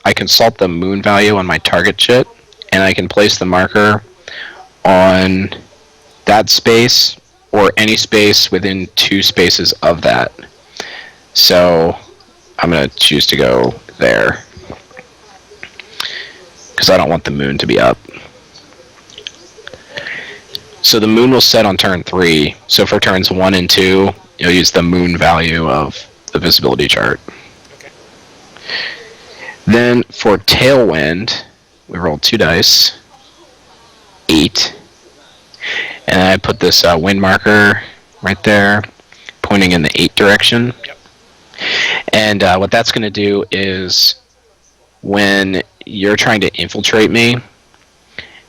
I consult the moon value on my target chit, and I can place the marker on that space or any space within 2 spaces of that. So I'm going to choose to go there because I don't want the moon to be up. So the moon will set on turn 3. So for turns 1 and 2, you'll use the moon value of the visibility chart. Okay. Then for Tailwind, we roll 2 dice. 8. And I put this wind marker right there, pointing in the 8 direction. Yep. And what that's going to do is when you're trying to infiltrate me,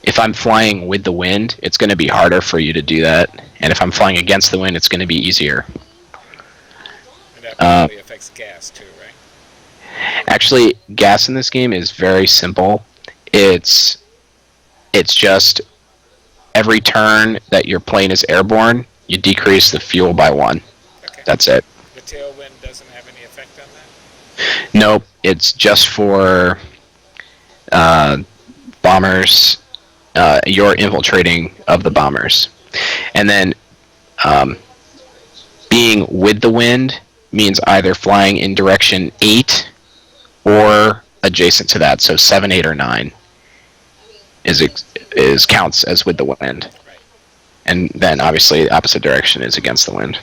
if I'm flying with the wind, it's going to be harder for you to do that. And if I'm flying against the wind, it's going to be easier. And that probably affects gas too, right? Actually, gas in this game is very simple. It's just every turn that your plane is airborne, you decrease the fuel by 1. Okay. That's it. The tailwind doesn't have any effect on that? Nope, it's just for bombers. You're infiltrating of the bombers. And then being with the wind means either flying in direction 8 or adjacent to that. So 7, 8, or 9 is counts as with the wind. Right. And then obviously the opposite direction is against the wind.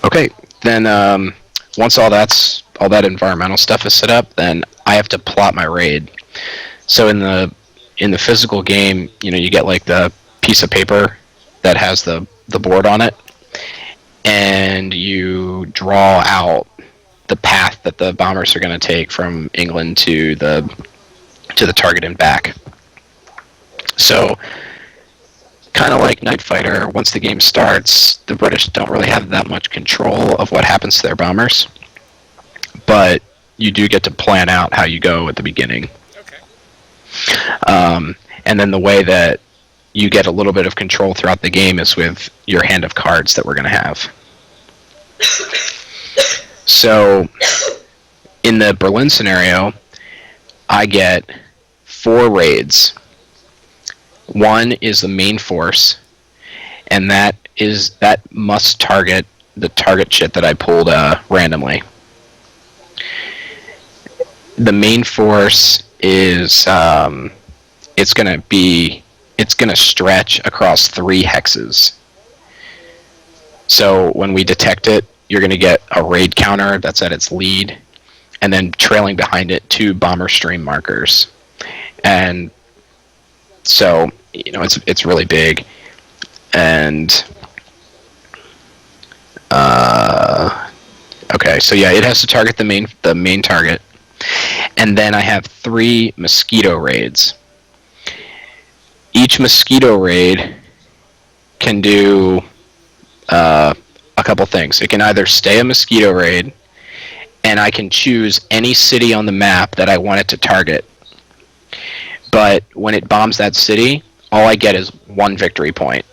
Okay, then once all that environmental stuff is set up, then I have to plot my raid. So in the physical game, you get like the piece of paper that has the board on it, and you draw out the path that the bombers are going to take from England to the target and back. So kind of like Night Fighter, once the game starts, the British don't really have that much control of what happens to their bombers. But you do get to plan out how you go at the beginning. Okay. And then the way that you get a little bit of control throughout the game is with your hand of cards that we're going to have. So in the Berlin scenario, I get 4 raids. 1 is the main force, and that must target the target chit that I pulled randomly. The main force is it's going to stretch across 3 hexes. So when we detect it, you're going to get a raid counter that's at its lead, and then trailing behind it 2 bomber stream markers. And so it's really big. And okay, so yeah, it has to target the main target. And then I have 3 mosquito raids. Each mosquito raid can do a couple things. It can either stay a mosquito raid, and I can choose any city on the map that I want it to target. But when it bombs that city, all I get is 1 victory point.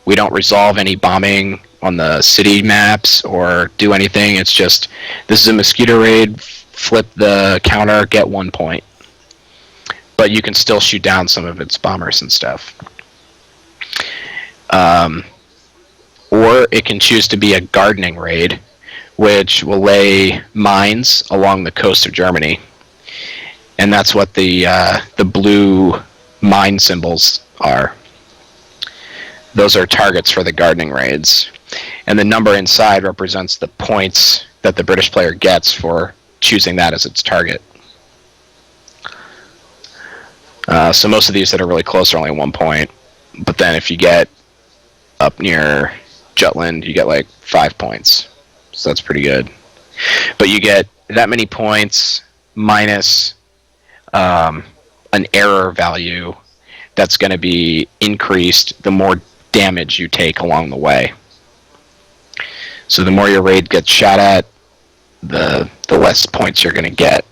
We don't resolve any bombing on the city maps or do anything. It's just, this is a mosquito raid, flip the counter, get 1 point. But you can still shoot down some of its bombers and stuff. Or it can choose to be a gardening raid, which will lay mines along the coast of Germany. And that's what the blue mine symbols are. Those are targets for the gardening raids. And the number inside represents the points that the British player gets for choosing that as its target. So most of these that are really close are only 1 point. But then if you get up near Jutland, you get like 5 points. So that's pretty good. But you get that many points minus an error value that's going to be increased the more damage you take along the way. So the more your raid gets shot at, the less points you're going to get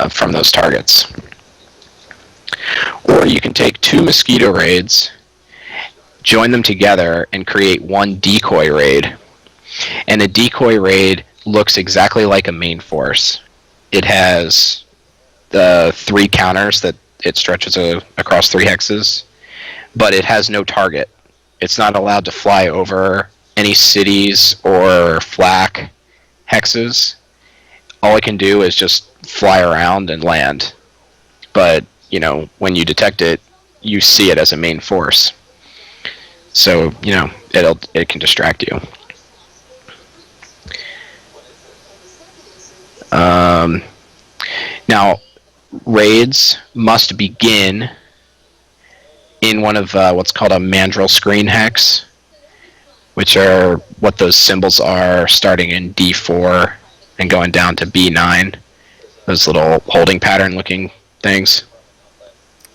from those targets. Or you can take 2 mosquito raids, join them together, and create 1 decoy raid. And a decoy raid looks exactly like a main force. It has the 3 counters that it stretches across 3 hexes, but it has no target. It's not allowed to fly over any cities or flak hexes. All it can do is just fly around and land. But, when you detect it, you see it as a main force. So, it can distract you. Now, raids must begin in one of what's called a mandrel screen hex, which are what those symbols are starting in D4 and going down to B9. Those little holding pattern looking things.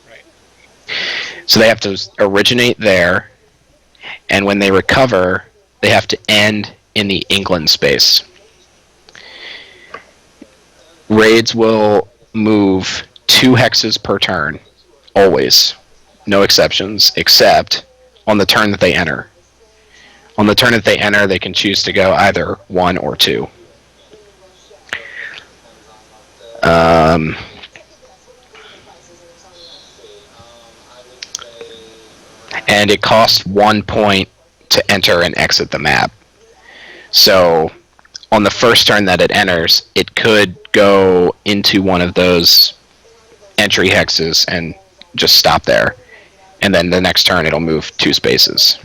Right. So they have to originate there, and when they recover, they have to end in the England space. Raids will move 2 hexes per turn, always. No exceptions, except on the turn that they enter. On the turn that they enter, they can choose to go either 1 or 2. And it costs 1 point to enter and exit the map. So on the first turn that it enters, it could go into one of those entry hexes and just stop there. And then the next turn it'll move 2 spaces.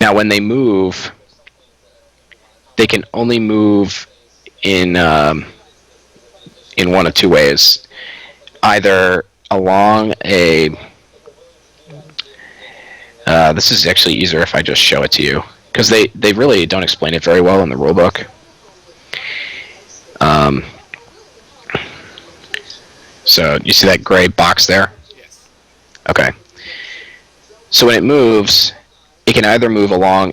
Now when they move, they can only move in one of 2 ways. Either along a... this is actually easier if I just show it to you, because they really don't explain it very well in the rulebook. So you see that gray box there? Yes. Okay. So when it moves, it can either move along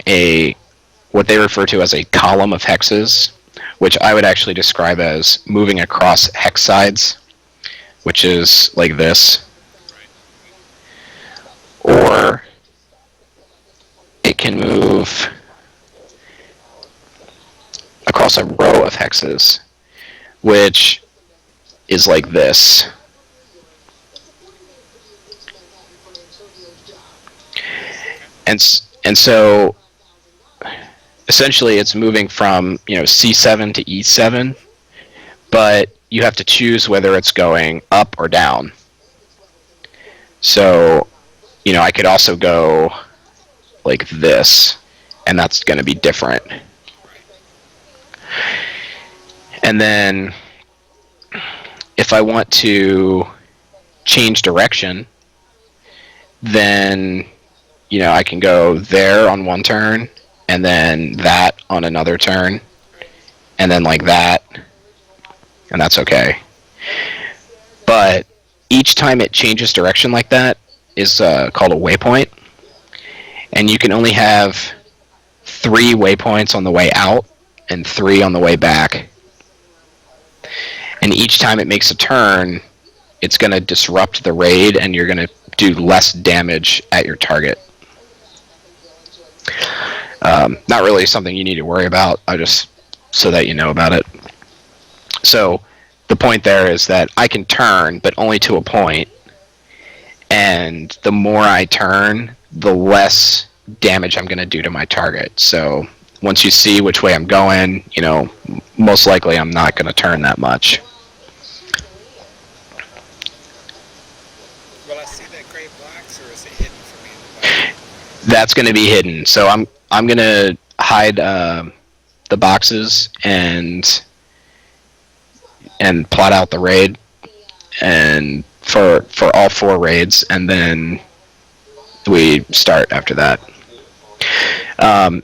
what they refer to as a column of hexes, which I would actually describe as moving across hex sides, which is like this. Or it can move across a row of hexes, which is like this. And so essentially it's moving from C7 to E7, but you have to choose whether it's going up or down. So I could also go like this, and that's going to be different. And then if I want to change direction, then I can go there on one turn, and then that on another turn, and then like that, and that's okay. But each time it changes direction like that is called a waypoint, and you can only have 3 waypoints on the way out and 3 on the way back. And each time it makes a turn, it's going to disrupt the raid, and you're going to do less damage at your target. Not really something you need to worry about, just so that you know about it. So the point there is that I can turn, but only to a point, and the more I turn, the less damage I'm going to do to my target. So once you see which way I'm going, most likely I'm not going to turn that much. Will I see that gray box, or is it hidden from me in the box? That's going to be hidden. So I'm going to hide the boxes and plot out the raid, and for all 4 raids, and then we start after that.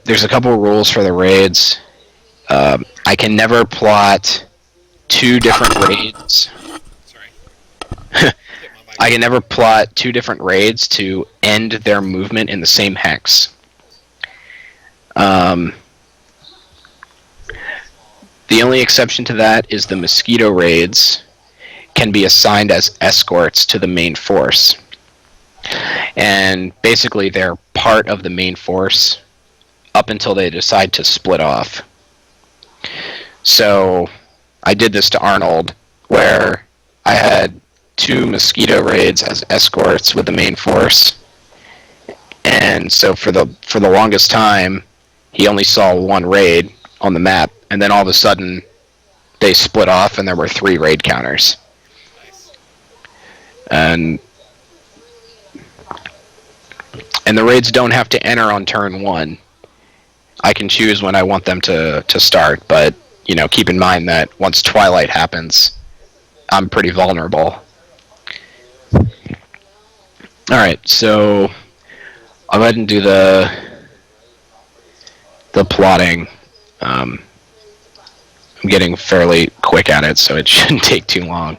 There's a couple of rules for the raids. I can never plot 2 different raids. Sorry. I can never plot 2 different raids to end their movement in the same hex. The only exception to that is the mosquito raids can be assigned as escorts to the main force. And basically they're part of the main force up until they decide to split off. So I did this to Arnold, where I had 2 mosquito raids as escorts with the main force, and so for the longest time, he only saw 1 raid on the map, and then all of a sudden, they split off, and there were 3 raid counters. Nice. And the raids don't have to enter on turn 1. I can choose when I want them to start, but keep in mind that once Twilight happens, I'm pretty vulnerable. Alright, so I'll go ahead and do the plotting. I'm getting fairly quick at it, so it shouldn't take too long.